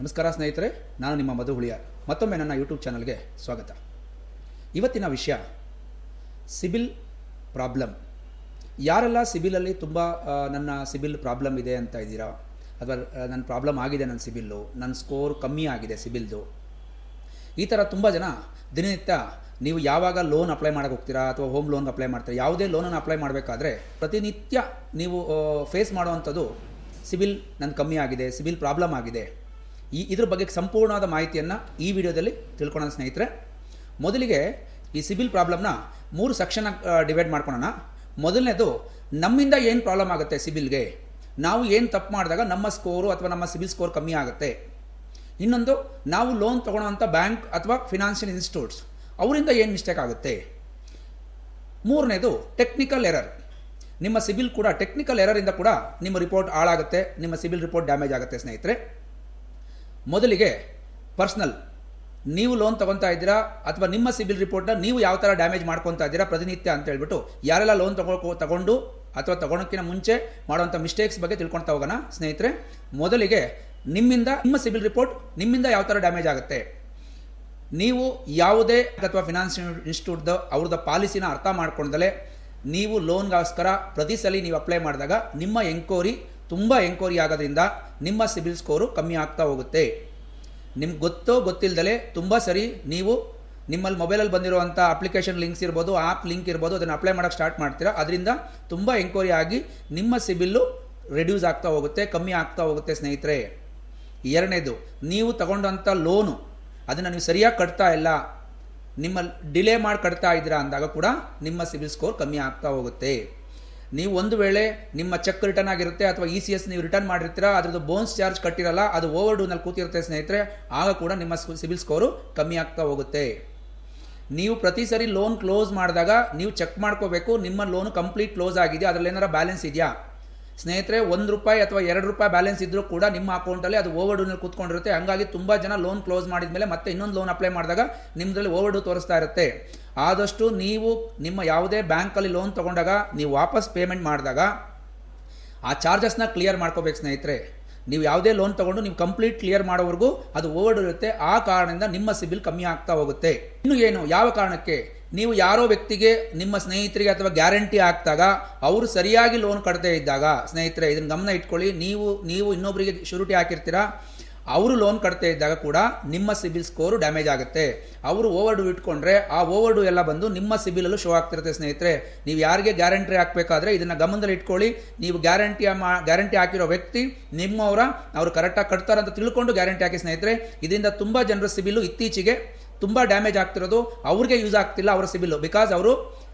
ನಮಸ್ಕಾರ ಸ್ನೇಹಿತರೆ, ನಾನು ನಿಮ್ಮ ಮಧು ಹುಳಿಯಾರ್. ಮತ್ತೊಮ್ಮೆ ನನ್ನ ಯೂಟ್ಯೂಬ್ ಚಾನಲ್ಗೆ ಸ್ವಾಗತ. ಇವತ್ತಿನ ವಿಷಯ ಸಿಬಿಲ್ ಪ್ರಾಬ್ಲಮ್. ಯಾರೆಲ್ಲ ಸಿಬಿಲಲ್ಲಿ ತುಂಬ ನನ್ನ ಸಿಬಿಲ್ ಪ್ರಾಬ್ಲಮ್ ಇದೆ ಅಂತ ಇದ್ದೀರಾ, ಅಥವಾ ನನ್ನ ಪ್ರಾಬ್ಲಮ್ ಆಗಿದೆ, ನನ್ನ ಸಿಬಿಲ್ಲು, ನನ್ನ ಸ್ಕೋರ್ ಕಮ್ಮಿ ಆಗಿದೆ ಸಿಬಿಲ್ದು, ಈ ಥರ ತುಂಬ ಜನ ದಿನನಿತ್ಯ ನೀವು ಯಾವಾಗ ಲೋನ್ ಅಪ್ಲೈ ಮಾಡೋಕ್ಕೆ ಹೋಗ್ತೀರಾ ಅಥವಾ ಹೋಮ್ ಲೋನ್ಗೆ ಅಪ್ಲೈ ಮಾಡ್ತೀರಾ, ಯಾವುದೇ ಲೋನನ್ನು ಅಪ್ಲೈ ಮಾಡಬೇಕಾದ್ರೆ ಪ್ರತಿನಿತ್ಯ ನೀವು ಫೇಸ್ ಮಾಡುವಂಥದ್ದು ಸಿಬಿಲ್ ನನ್ನ ಕಮ್ಮಿ ಆಗಿದೆ, ಸಿಬಿಲ್ ಪ್ರಾಬ್ಲಮ್ ಆಗಿದೆ. ಇದ್ರ ಬಗ್ಗೆ ಸಂಪೂರ್ಣವಾದ ಮಾಹಿತಿಯನ್ನು ಈ ವಿಡಿಯೋದಲ್ಲಿ ತಿಳ್ಕೊಳ್ಳೋಣ ಸ್ನೇಹಿತರೆ. ಮೊದಲಿಗೆ ಈ ಸಿಬಿಲ್ ಪ್ರಾಬ್ಲಮ್ನ 3 ಸೆಕ್ಷನ್ ಡಿವೈಡ್ ಮಾಡ್ಕೊಳ್ಳೋಣ. ಮೊದಲನೇದು, ನಮ್ಮಿಂದ ಏನು ಪ್ರಾಬ್ಲಮ್ ಆಗುತ್ತೆ ಸಿಬಿಲ್ಗೆ, ನಾವು ಏನು ತಪ್ಪು ಮಾಡಿದಾಗ ನಮ್ಮ ಸ್ಕೋರು ಅಥವಾ ನಮ್ಮ ಸಿಬಿಲ್ ಸ್ಕೋರ್ ಕಮ್ಮಿ ಆಗುತ್ತೆ. ಇನ್ನೊಂದು, ನಾವು ಲೋನ್ ತೊಗೊಳ್ಳೋವಂಥ ಬ್ಯಾಂಕ್ ಅಥವಾ ಫಿನಾನ್ಷಿಯಲ್ ಇನ್ಸ್ಟಿಟ್ಯೂಟ್ಸ್ ಅವರಿಂದ ಏನು ಮಿಸ್ಟೇಕ್ ಆಗುತ್ತೆ. ಮೂರನೇದು, ಟೆಕ್ನಿಕಲ್ ಎರರ್. ನಿಮ್ಮ ಸಿಬಿಲ್ ಕೂಡ ಟೆಕ್ನಿಕಲ್ ಎರರಿಂದ ಕೂಡ ನಿಮ್ಮ ರಿಪೋರ್ಟ್ ಹಾಳಾಗುತ್ತೆ, ನಿಮ್ಮ ಸಿಬಿಲ್ ರಿಪೋರ್ಟ್ ಡ್ಯಾಮೇಜ್ ಆಗುತ್ತೆ ಸ್ನೇಹಿತರೆ. ಮೊದಲಿಗೆ ಪರ್ಸ್ನಲ್, ನೀವು ಲೋನ್ ತೊಗೊತಾ ಇದ್ದೀರಾ ಅಥವಾ ನಿಮ್ಮ ಸಿಬಿಲ್ ರಿಪೋರ್ಟ್ನ ನೀವು ಯಾವ ಥರ ಡ್ಯಾಮೇಜ್ ಮಾಡ್ಕೊತಾ ಇದ್ದೀರಾ ಪ್ರತಿನಿತ್ಯ ಅಂತ ಹೇಳ್ಬಿಟ್ಟು, ಯಾರೆಲ್ಲ ಲೋನ್ ತಗೊಂಡು ಅಥವಾ ತಗೊಳೋಕ್ಕಿಂತ ಮುಂಚೆ ಮಾಡುವಂಥ ಮಿಸ್ಟೇಕ್ಸ್ ಬಗ್ಗೆ ತಿಳ್ಕೊಳ್ತಾ ಹೋಗೋಣ ಸ್ನೇಹಿತರೆ. ಮೊದಲಿಗೆ ನಿಮ್ಮ ಸಿಬಿಲ್ ರಿಪೋರ್ಟ್ ನಿಮ್ಮಿಂದ ಯಾವ ಥರ ಡ್ಯಾಮೇಜ್ ಆಗುತ್ತೆ. ನೀವು ಯಾವುದೇ ಅಥವಾ ಫಿನಾನ್ಷಿಯಲ್ ಇನ್ಸ್ಟಿಟ್ಯೂಟ್ದು ಅವ್ರದ್ದು ಪಾಲಿಸಿನ ಅರ್ಥ ಮಾಡ್ಕೊಂಡಲೇ ನೀವು ಲೋನ್ಗೋಸ್ಕರ ಪ್ರತಿ ಸಲ ನೀವು ಅಪ್ಲೈ ಮಾಡಿದಾಗ ನಿಮ್ಮ ತುಂಬ ಎಂಕ್ವೈರಿ ಆಗೋದ್ರಿಂದ ನಿಮ್ಮ ಸಿಬಿಲ್ ಸ್ಕೋರು ಕಮ್ಮಿ ಆಗ್ತಾ ಹೋಗುತ್ತೆ. ನಿಮ್ಗೆ ಗೊತ್ತಿಲ್ಲದಲೇ ತುಂಬ ಸರಿ ನೀವು ನಿಮ್ಮಲ್ಲಿ ಮೊಬೈಲಲ್ಲಿ ಬಂದಿರುವಂಥ ಅಪ್ಲಿಕೇಶನ್ ಲಿಂಕ್ಸ್ ಇರ್ಬೋದು, ಆ್ಯಪ್ ಲಿಂಕ್ ಇರ್ಬೋದು, ಅದನ್ನು ಅಪ್ಲೈ ಮಾಡೋಕ್ಕೆ ಸ್ಟಾರ್ಟ್ ಮಾಡ್ತೀರಾ. ಅದರಿಂದ ತುಂಬ ಎಂಕ್ವೈರಿ ಆಗಿ ನಿಮ್ಮ ಸಿಬಿಲ್ಲು ರೆಡ್ಯೂಸ್ ಆಗ್ತಾ ಹೋಗುತ್ತೆ, ಕಮ್ಮಿ ಆಗ್ತಾ ಹೋಗುತ್ತೆ ಸ್ನೇಹಿತರೆ. ಎರಡನೇದು, ನೀವು ತಗೊಂಡಂಥ ಲೋನು ಅದನ್ನು ನೀವು ಸರಿಯಾಗಿ ಕಟ್ತಾ ಇಲ್ಲ, ನಿಮ್ಮ ಡಿಲೇ ಮಾಡಿ ಕಟ್ತಾ ಇದ್ದೀರಾ ಅಂದಾಗ ಕೂಡ ನಿಮ್ಮ ಸಿಬಿಲ್ ಸ್ಕೋರ್ ಕಮ್ಮಿ ಆಗ್ತಾ ಹೋಗುತ್ತೆ. ನೀವು ಒಂದು ವೇಳೆ ನಿಮ್ಮ ಚೆಕ್ ರಿಟರ್ನ್ ಆಗಿರುತ್ತೆ ಅಥವಾ ECS ನೀವು ರಿಟರ್ನ್ ಮಾಡಿರ್ತೀರಾ, ಅದ್ರದ್ದು ಬೋನ್ಸ್ ಚಾರ್ಜ್ ಕಟ್ಟಿರಲ್ಲ, ಅದು ಓವರ್ ಡ್ಯೂನಲ್ಲಿ ಕೂತಿರುತ್ತೆ ಸ್ನೇಹಿತರೆ, ಆಗ ಕೂಡ ನಿಮ್ಮ ಸಿಬಿಲ್ ಸ್ಕೋರು ಕಮ್ಮಿ ಆಗ್ತಾ ಹೋಗುತ್ತೆ. ನೀವು ಪ್ರತಿ ಸರಿ ಲೋನ್ ಕ್ಲೋಸ್ ಮಾಡಿದಾಗ ನೀವು ಚೆಕ್ ಮಾಡ್ಕೋಬೇಕು, ನಿಮ್ಮ ಲೋನು ಕಂಪ್ಲೀಟ್ ಕ್ಲೋಸ್ ಆಗಿದೆ, ಅದರಲ್ಲಿ ಏನಾರ ಬ್ಯಾಲೆನ್ಸ್ ಇದೆಯಾ ಸ್ನೇಹಿತರೆ. ₹1 ಅಥವಾ ₹2 ಬ್ಯಾಲೆನ್ಸ್ ಇದ್ದರೂ ಕೂಡ ನಿಮ್ಮ ಅಕೌಂಟಲ್ಲಿ ಅದು ಓವರ್ ಡ್ಯೂನಲ್ಲಿ ಕೂತ್ಕೊಂಡಿರುತ್ತೆ. ಹಂಗಾಗಿ ತುಂಬ ಜನ ಲೋನ್ ಕ್ಲೋಸ್ ಮಾಡಿದ ಮೇಲೆ ಮತ್ತೆ ಇನ್ನೊಂದು ಲೋನ್ ಅಪ್ಲೈ ಮಾಡಿದಾಗ ನಿಮ್ಮದ್ರಲ್ಲಿ ಓವರ್ ಡ್ಯೂ ತೋರಿಸ್ತಾ ಇರುತ್ತೆ. ಆದಷ್ಟು ನೀವು ನಿಮ್ಮ ಯಾವುದೇ ಬ್ಯಾಂಕಲ್ಲಿ ಲೋನ್ ತೊಗೊಂಡಾಗ ನೀವು ವಾಪಸ್ ಪೇಮೆಂಟ್ ಮಾಡಿದಾಗ ಆ ಚಾರ್ಜಸ್ನ ಕ್ಲಿಯರ್ ಮಾಡ್ಕೋಬೇಕು ಸ್ನೇಹಿತರೆ. ನೀವು ಯಾವುದೇ ಲೋನ್ ತೊಗೊಂಡು ನೀವು ಕಂಪ್ಲೀಟ್ ಕ್ಲಿಯರ್ ಮಾಡೋವರೆಗೂ ಅದು ಓವರ್ ಡ್ಯೂ ಇರುತ್ತೆ. ಆ ಕಾರಣದಿಂದ ನಿಮ್ಮ ಸಿಬಿಲ್ ಕಮ್ಮಿ ಆಗ್ತಾ ಹೋಗುತ್ತೆ. ಇನ್ನು ಏನು, ಯಾವ ಕಾರಣಕ್ಕೆ, ನೀವು ಯಾರೋ ವ್ಯಕ್ತಿಗೆ ನಿಮ್ಮ ಸ್ನೇಹಿತರಿಗೆ ಅಥವಾ ಗ್ಯಾರಂಟಿ ಹಾಕಿದಾಗ ಅವರು ಸರಿಯಾಗಿ ಲೋನ್ ಕಟ್ಟದೇ ಇದ್ದಾಗ ಸ್ನೇಹಿತರೆ, ಇದನ್ನು ಗಮನ ಇಟ್ಕೊಳ್ಳಿ. ನೀವು ಇನ್ನೊಬ್ಬರಿಗೆ ಶ್ಯೂರಿಟಿ ಹಾಕಿರ್ತೀರಾ, ಅವರು ಲೋನ್ ಕಟ್ಟದೇ ಇದ್ದಾಗ ಕೂಡ ನಿಮ್ಮ ಸಿಬಿಲ್ ಸ್ಕೋರು ಡ್ಯಾಮೇಜ್ ಆಗುತ್ತೆ. ಅವರು ಓವರ್ ಡ್ಯೂ ಇಟ್ಕೊಂಡ್ರೆ ಆ ಓವರ್ ಡ್ಯೂ ಎಲ್ಲ ಬಂದು ನಿಮ್ಮ ಸಿಬಿಲಲ್ಲೂ ಶೋ ಆಗ್ತಿರುತ್ತೆ ಸ್ನೇಹಿತರೆ. ನೀವು ಯಾರಿಗೆ ಗ್ಯಾರಂಟಿ ಹಾಕಬೇಕಾದ್ರೆ ಇದನ್ನು ಗಮನದಲ್ಲಿ ಇಟ್ಕೊಳ್ಳಿ. ನೀವು ಗ್ಯಾರಂಟಿ ಹಾಕಿರೋ ವ್ಯಕ್ತಿ ಅವರು ಕರೆಕ್ಟಾಗಿ ಕಟ್ತಾರೆ ಅಂತ ತಿಳ್ಕೊಂಡು ಗ್ಯಾರಂಟಿ ಹಾಕಿ ಸ್ನೇಹಿತರೆ. ಇದರಿಂದ ತುಂಬ ಜನರ ಸಿಬಿಲ್ಲು ಇತ್ತೀಚೆಗೆ ತುಂಬ ಡ್ಯಾಮೇಜ್ ಆಗ್ತಿರೋದು, ಅವ್ರಿಗೆ ಯೂಸ್ ಆಗ್ತಿಲ್ಲ ಅವರ ಸಿಬಿಲ್ಲು. ಬಿಕಾಸ್ ಅವರು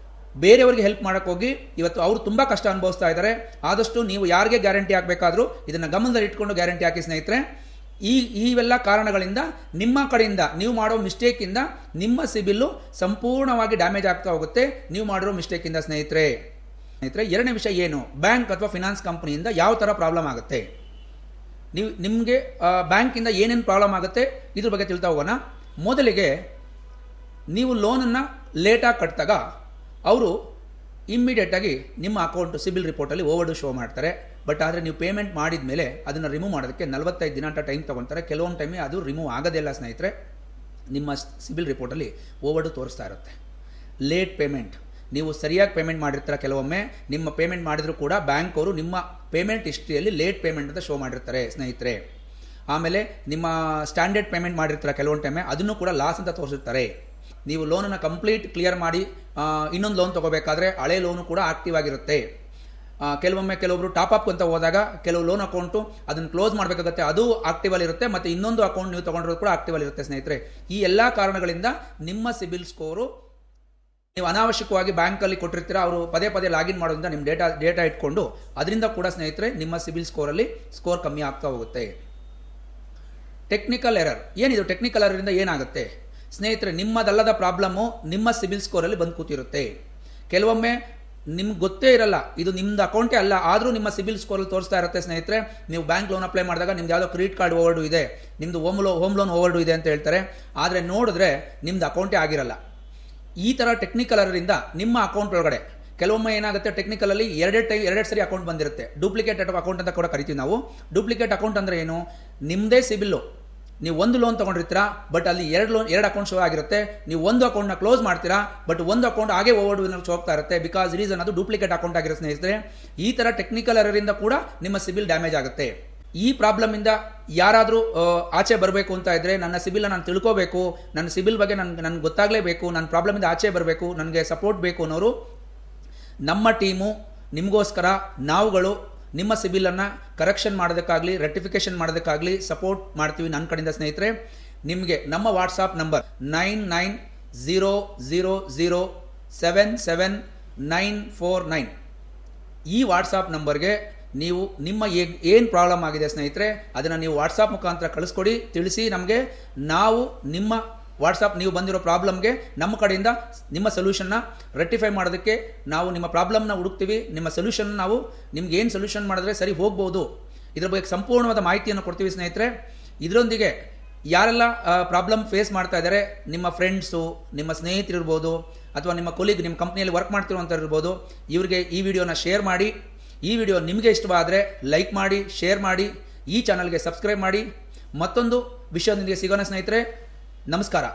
ಬೇರೆಯವರಿಗೆ ಹೆಲ್ಪ್ ಮಾಡೋಕ್ಕೆ ಹೋಗಿ ಇವತ್ತು ಅವರು ತುಂಬ ಕಷ್ಟ ಅನುಭವಿಸ್ತಾ ಇದ್ದಾರೆ. ಆದಷ್ಟು ನೀವು ಯಾರಿಗೆ ಗ್ಯಾರಂಟಿ ಹಾಕಬೇಕಾದ್ರೂ ಇದನ್ನು ಗಮನದಲ್ಲಿ ಇಟ್ಕೊಂಡು ಗ್ಯಾರಂಟಿ ಹಾಕಿ ಸ್ನೇಹಿತರೆ. ಇವೆಲ್ಲ ಕಾರಣಗಳಿಂದ ನಿಮ್ಮ ಕಡೆಯಿಂದ ನೀವು ಮಾಡೋ ಮಿಸ್ಟೇಕಿಂದ ನಿಮ್ಮ ಸಿಬಿಲ್ಲು ಸಂಪೂರ್ಣವಾಗಿ ಡ್ಯಾಮೇಜ್ ಆಗ್ತಾ ಹೋಗುತ್ತೆ, ನೀವು ಮಾಡಿರೋ ಮಿಸ್ಟೇಕಿಂದ ಸ್ನೇಹಿತರೆ. ಎರಡನೇ ವಿಷಯ ಏನು, ಬ್ಯಾಂಕ್ ಅಥವಾ ಫಿನಾನ್ಸ್ ಕಂಪ್ನಿಯಿಂದ ಯಾವ ಥರ ಪ್ರಾಬ್ಲಮ್ ಆಗುತ್ತೆ, ನಿಮಗೆ ಬ್ಯಾಂಕಿಂದ ಏನೇನು ಪ್ರಾಬ್ಲಮ್ ಆಗುತ್ತೆ ಇದ್ರ ಬಗ್ಗೆ ತಿಳ್ತಾ ಹೋಗೋಣ. ಮೊದಲಿಗೆ, ನೀವು ಲೋನನ್ನು ಲೇಟಾಗಿ ಕಟ್ಟಿದಾಗ ಅವರು ಇಮ್ಮಿಡಿಯೇಟಾಗಿ ನಿಮ್ಮ ಅಕೌಂಟು ಸಿಬಿಲ್ ರಿಪೋರ್ಟಲ್ಲಿ ಓವರ್ ಡ್ಯೂ ಶೋ ಮಾಡ್ತಾರೆ. ಬಟ್ ಆದರೆ ನೀವು ಪೇಮೆಂಟ್ ಮಾಡಿದ ಮೇಲೆ ಅದನ್ನು ರಿಮೂವ್ ಮಾಡೋದಕ್ಕೆ 45 ದಿನ ಟೈಮ್ ತೊಗೊತಾರೆ. ಕೆಲವೊಂದು ಟೈಮೇ ಅದು ರಿಮೂವ್ ಆಗೋದಿಲ್ಲ ಸ್ನೇಹಿತರೆ. ನಿಮ್ಮ ಸಿಬಿಲ್ ರಿಪೋರ್ಟಲ್ಲಿ ಓವರ್ ಡ್ಯೂ ತೋರಿಸ್ತಾ ಇರುತ್ತೆ. ಲೇಟ್ ಪೇಮೆಂಟ್, ನೀವು ಸರಿಯಾಗಿ ಪೇಮೆಂಟ್ ಮಾಡಿರ್ತಾರೆ, ಕೆಲವೊಮ್ಮೆ ನಿಮ್ಮ ಪೇಮೆಂಟ್ ಮಾಡಿದರೂ ಕೂಡ ಬ್ಯಾಂಕ್ ಅವರು ನಿಮ್ಮ ಪೇಮೆಂಟ್ ಹಿಸ್ಟ್ರಿಯಲ್ಲಿ ಲೇಟ್ ಪೇಮೆಂಟ್ ಅಂತ ಶೋ ಮಾಡಿರ್ತಾರೆ ಸ್ನೇಹಿತರೆ. ಆಮೇಲೆ ನಿಮ್ಮ ಸ್ಟ್ಯಾಂಡರ್ಡ್ ಪೇಮೆಂಟ್ ಮಾಡಿರ್ತಾರೆ ಕೆಲವೊಂದು ಟೈಮೆ, ಅದನ್ನು ಕೂಡ ಲಾಸ್ ಅಂತ ತೋರಿಸಿರ್ತಾರೆ. ನೀವು ಲೋನನ್ನು ಕಂಪ್ಲೀಟ್ ಕ್ಲಿಯರ್ ಮಾಡಿ ಇನ್ನೊಂದು ಲೋನ್ ತೊಗೋಬೇಕಾದ್ರೆ ಹಳೆ ಲೋನು ಕೂಡ ಆಕ್ಟಿವ್ ಆಗಿರುತ್ತೆ. ಕೆಲವೊಬ್ಬರು ಟಾಪ್ ಅಪ್ ಅಂತ ಹೋದಾಗ ಕೆಲವು ಲೋನ್ ಅಕೌಂಟು ಅದನ್ನು ಕ್ಲೋಸ್ ಮಾಡಬೇಕಾಗುತ್ತೆ, ಅದು ಆಕ್ಟಿವಲ್ಲಿ ಇರುತ್ತೆ. ಮತ್ತು ಇನ್ನೊಂದು ಅಕೌಂಟ್ ನೀವು ತೊಗೊಂಡಿರೋದು ಕೂಡ ಆಕ್ಟಿವಲ್ಲಿ ಇರುತ್ತೆ ಸ್ನೇಹಿತರೆ. ಈ ಎಲ್ಲ ಕಾರಣಗಳಿಂದ ನಿಮ್ಮ ಸಿಬಿಲ್ ಸ್ಕೋರು, ನೀವು ಅನಾವಶ್ಯಕವಾಗಿ ಬ್ಯಾಂಕಲ್ಲಿ ಕೊಟ್ಟಿರ್ತೀರ, ಅವರು ಪದೇ ಲಾಗಿನ್ ಮಾಡೋದ್ರಿಂದ ನಿಮ್ಮ ಡೇಟಾ ಇಟ್ಕೊಂಡು ಅದರಿಂದ ಕೂಡ ಸ್ನೇಹಿತರೆ ನಿಮ್ಮ ಸಿಬಿಲ್ ಸ್ಕೋರ್ ಕಮ್ಮಿ ಆಗ್ತಾ ಹೋಗುತ್ತೆ. ಟೆಕ್ನಿಕಲ್ ಎರರ್ ಏನಿದು, ಟೆಕ್ನಿಕಲ್ ಎರರಿಂದ ಏನಾಗುತ್ತೆ ಸ್ನೇಹಿತರೆ, ನಿಮ್ಮದಲ್ಲದ ಪ್ರಾಬ್ಲಮ್ಮು ನಿಮ್ಮ ಸಿಬಿಲ್ ಸ್ಕೋರಲ್ಲಿ ಬಂದು ಕೂತಿರುತ್ತೆ. ಕೆಲವೊಮ್ಮೆ ನಿಮ್ಗೆ ಗೊತ್ತೇ ಇರಲ್ಲ, ಇದು ನಿಮ್ಮದು ಅಕೌಂಟೇ ಅಲ್ಲ, ಆದರೂ ನಿಮ್ಮ ಸಿಬಿಲ್ ಸ್ಕೋರಲ್ಲಿ ತೋರಿಸ್ತಾ ಇರುತ್ತೆ ಸ್ನೇಹಿತರೆ. ನೀವು ಬ್ಯಾಂಕ್ ಲೋನ್ ಅಪ್ಲೈ ಮಾಡಿದಾಗ ನಿಮ್ದು ಯಾವುದೋ ಕ್ರೆಡಿಟ್ ಕಾರ್ಡ್ ಓವರ್ ಡ್ಯೂ ಇದೆ, ನಿಮ್ಮದು ಹೋಮ್ ಲೋನ್ ಓವರ್ ಡ್ಯೂ ಇದೆ ಅಂತ ಹೇಳ್ತಾರೆ. ಆದರೆ ನೋಡಿದ್ರೆ ನಿಮ್ಮದು ಅಕೌಂಟೇ ಆಗಿರಲ್ಲ. ಈ ಥರ ಟೆಕ್ನಿಕಲ್ ಎರರಿಂದ ನಿಮ್ಮ ಅಕೌಂಟ್ ಒಳಗಡೆ ಕೆಲವೊಮ್ಮೆ ಏನಾಗುತ್ತೆ, ಟೆಕ್ನಿಕಲಲ್ಲಿ ಎರಡು ಸರಿ ಅಕೌಂಟ್ ಬಂದಿರುತ್ತೆ. ಡೂಪ್ಲಿಕೇಟ್ ಅಕೌಂಟ್ ಅಂತ ಕೂಡ ಕರಿತೀವಿ ನಾವು. ಡೂಪ್ಲಿಕೇಟ್ ಅಕೌಂಟ್ ಅಂದರೆ ಏನು, ನಿಮ್ಮದೇ ಸಿಬಿಲ್ಲು ನೀವು ಒಂದು ಲೋನ್ ತೊಗೊಂಡಿರ್ತೀರಾ, ಬಟ್ ಅಲ್ಲಿ ಎರಡು ಅಕೌಂಟ್ ಶೋ ಆಗಿರುತ್ತೆ. ನೀವು ಒಂದು ಅಕೌಂಟ್ನ ಕ್ಲೋಸ್ ಮಾಡ್ತೀರಾ, ಬಟ್ ಒಂದು ಅಕೌಂಟ್ ಹಾಗೆ ಓವರ್ ಡ್ಯೂ ಹೋಗ್ತಾ ಇರುತ್ತೆ. ಬಿಕಾಸ್ ರೀಸನ್ ಅದು ಡೂಪ್ಲಿಕೇಟ್ ಅಕೌಂಟ್ ಆಗಿರೋ ಸ್ನೇಹಿತರೆ. ಈ ಥರ ಟೆಕ್ನಿಕಲ್ ಎರರಿಂದ ಕೂಡ ನಿಮ್ಮ ಸಿಬಿಲ್ ಡ್ಯಾಮೇಜ್ ಆಗುತ್ತೆ. ಈ ಪ್ರಾಬ್ಲಮಿಂದ ಯಾರಾದರೂ ಆಚೆ ಬರಬೇಕು ಅಂತ ಇದ್ದರೆ, ನನ್ನ ಸಿಬಿಲ್ನ ನಾನು ತಿಳ್ಕೋಬೇಕು, ನನ್ನ ಸಿಬಿಲ್ ಬಗ್ಗೆ ನನಗೆ ಗೊತ್ತಾಗಲೇಬೇಕು, ನನ್ನ ಪ್ರಾಬ್ಲಮಿಂದ ಆಚೆ ಬರಬೇಕು, ನನಗೆ ಸಪೋರ್ಟ್ ಬೇಕು ಅನ್ನೋರು, ನಮ್ಮ ಟೀಮು ನಿಮಗೋಸ್ಕರ ನಾವುಗಳು ನಿಮ್ಮ ಸಿಬಿಲನ್ನು ಕರೆಕ್ಷನ್ ಮಾಡೋದಕ್ಕಾಗಲಿ ರೆಕ್ಟಿಫಿಕೇಷನ್ ಮಾಡೋದಕ್ಕಾಗಲಿ ಸಪೋರ್ಟ್ ಮಾಡ್ತೀವಿ ನನ್ನ ಕಡೆಯಿಂದ ಸ್ನೇಹಿತರೆ. ನಿಮಗೆ ನಮ್ಮ ವಾಟ್ಸಾಪ್ ನಂಬರ್ 9900077949 ಈ ವಾಟ್ಸಾಪ್ ನಂಬರ್ಗೆ ನೀವು ನಿಮ್ಮ ಏನು ಪ್ರಾಬ್ಲಮ್ ಆಗಿದೆ ಸ್ನೇಹಿತರೆ ಅದನ್ನು ನೀವು ವಾಟ್ಸಾಪ್ ಮುಖಾಂತರ ಕಳಿಸ್ಕೊಡಿ, ತಿಳಿಸಿ ನಮಗೆ. ನಾವು ನಿಮ್ಮ ವಾಟ್ಸಾಪ್ ನೀವು ಬಂದಿರೋ ಪ್ರಾಬ್ಲಮ್ಗೆ ನಮ್ಮ ಕಡೆಯಿಂದ ನಿಮ್ಮ ಸೊಲ್ಯೂಷನ್ನ ರೆಕ್ಟಿಫೈ ಮಾಡೋದಕ್ಕೆ ನಾವು ನಿಮ್ಮ ಪ್ರಾಬ್ಲಮ್ನ ಹುಡುಕ್ತೀವಿ. ನಿಮ್ಮ ಸೊಲ್ಯೂಷನ್ ನಾವು ನಿಮ್ಗೆ ಏನು ಸೊಲ್ಯೂಷನ್ ಮಾಡಿದ್ರೆ ಸರಿ ಹೋಗ್ಬೋದು, ಇದ್ರ ಬಗ್ಗೆ ಸಂಪೂರ್ಣವಾದ ಮಾಹಿತಿಯನ್ನು ಕೊಡ್ತೀವಿ ಸ್ನೇಹಿತರೆ. ಇದರೊಂದಿಗೆ ಯಾರೆಲ್ಲ ಪ್ರಾಬ್ಲಮ್ ಫೇಸ್ ಮಾಡ್ತಾ ಇದ್ದಾರೆ, ನಿಮ್ಮ ಫ್ರೆಂಡ್ಸು, ನಿಮ್ಮ ಸ್ನೇಹಿತರು ಇರ್ಬೋದು, ಅಥವಾ ನಿಮ್ಮ ಕೊಲೀಗ್, ನಿಮ್ಮ ಕಂಪ್ನಿಯಲ್ಲಿ ವರ್ಕ್ ಮಾಡ್ತಿರುವಂಥವ್ರು ಇರ್ಬೋದು, ಇವರಿಗೆ ಈ ವಿಡಿಯೋನ ಶೇರ್ ಮಾಡಿ. ಈ ವಿಡಿಯೋ ನಿಮಗೆ ಇಷ್ಟವಾದರೆ ಲೈಕ್ ಮಾಡಿ, ಶೇರ್ ಮಾಡಿ, ಈ ಚಾನಲ್ಗೆ ಸಬ್ಸ್ಕ್ರೈಬ್ ಮಾಡಿ. ಮತ್ತೊಂದು ವಿಷಯದೊಂದಿಗೆ ಸಿಗೋಣ ಸ್ನೇಹಿತರೆ. ನಮಸ್ಕಾರ.